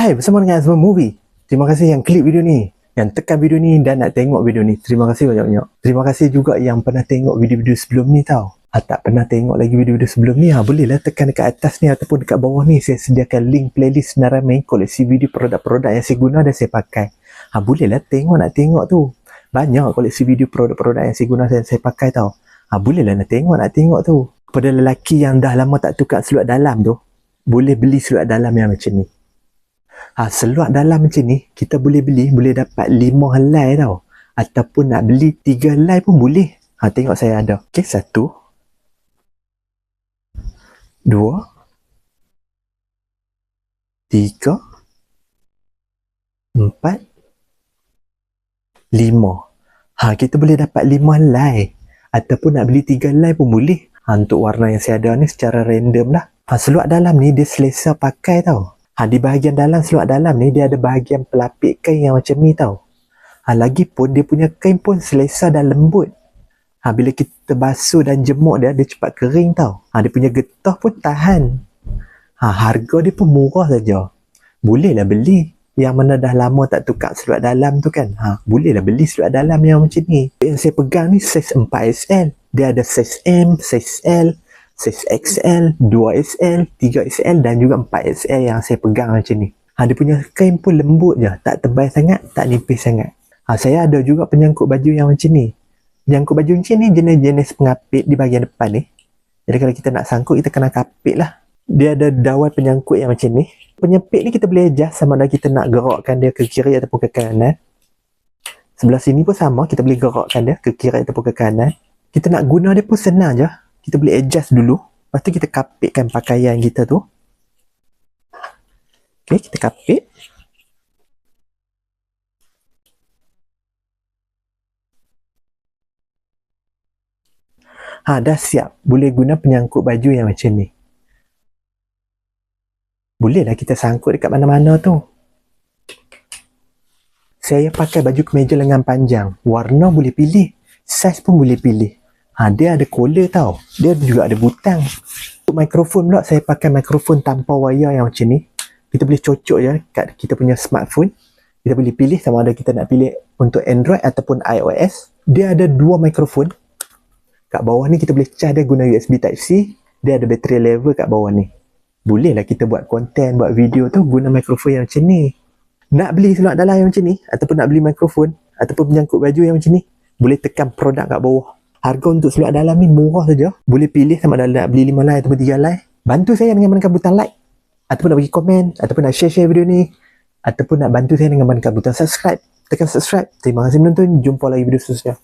Hai, bersama dengan Azman Movie. Terima kasih yang klik video ni, yang tekan video ni dan nak tengok video ni. Terima kasih banyak-banyak. Terima kasih juga yang pernah tengok video-video sebelum ni tau. Tak pernah tengok lagi video-video sebelum ni, bolehlah tekan dekat atas ni ataupun dekat bawah ni. Saya sediakan link playlist Naramai, koleksi video produk-produk yang saya guna dan saya pakai. Bolehlah tengok, nak tengok tu. Banyak koleksi video produk-produk yang saya guna dan saya pakai tau. Bolehlah nak tengok tu. Kepada lelaki yang dah lama tak tukar seluar dalam tu, boleh beli seluar dalam yang macam ni. Seluar dalam macam ni, kita boleh beli, boleh dapat 5 helai tau. Ataupun nak beli 3 helai pun boleh. Tengok saya ada. Okey, 1, 2, 3, 4, 5. Kita boleh dapat 5 helai. Ataupun nak beli 3 helai pun boleh. Untuk warna yang saya ada ni secara random lah. Seluar dalam ni dia selesa pakai tau. Di bahagian dalam seluar dalam ni, dia ada bahagian pelapik kain yang macam ni tau. Lagipun dia punya kain pun selesa dan lembut. Bila kita basuh dan jemur dia cepat kering tau. Dia punya getah pun tahan. Harga dia pun murah saja. Bolehlah beli. Yang mana dah lama tak tukar seluar dalam tu kan. Bolehlah beli seluar dalam yang macam ni. Yang saya pegang ni saiz 4XL. Dia ada saiz M, saiz L, saiz XL, 2XL, 3XL dan juga 4XL yang saya pegang macam ni. Dia punya kain pun lembut je. Tak tebal sangat, tak nipis sangat. Saya ada juga penyangkut baju yang macam ni. Penyangkut baju macam ni jenis-jenis pengapit di bahagian depan ni. Jadi kalau kita nak sangkut, kita kena kapit lah. Dia ada dawai penyangkut yang macam ni. Penyepit ni kita boleh adjust sama ada kita nak gerakkan dia ke kiri ataupun ke kanan. Sebelah sini pun sama, kita boleh gerakkan dia ke kiri ataupun ke kanan. Kita nak guna dia pun senang je. Kita boleh adjust dulu. Lepas tu kita kapitkan pakaian kita tu. Okey, kita kapit. Dah siap. Boleh guna penyangkut baju yang macam ni. Bolehlah kita sangkut dekat mana-mana tu. Saya pakai baju kemeja lengan panjang. Warna boleh pilih. Saiz pun boleh pilih. Dia ada collar tau. Dia juga ada butang. Untuk mikrofon pula, saya pakai mikrofon tanpa wayar yang macam ni. Kita boleh cocok je kat kita punya smartphone. Kita boleh pilih sama ada kita nak pilih untuk Android ataupun iOS. Dia ada 2 mikrofon. Kat bawah ni kita boleh charge dia guna USB Type-C. Dia ada battery level kat bawah ni. Bolehlah kita buat konten, buat video tu guna mikrofon yang macam ni. Nak beli seluar dalam yang macam ni, ataupun nak beli mikrofon, ataupun menyangkut baju yang macam ni, boleh tekan produk kat bawah. Harga untuk seluar dalam ni murah saja. Boleh pilih sama ada nak beli 5 helai ataupun 3 helai. Bantu saya dengan menekan butang like, ataupun nak bagi komen, ataupun nak share video ni, ataupun nak bantu saya dengan menekan butang subscribe. Tekan subscribe. Terima kasih menonton. Jumpa lagi video seterusnya.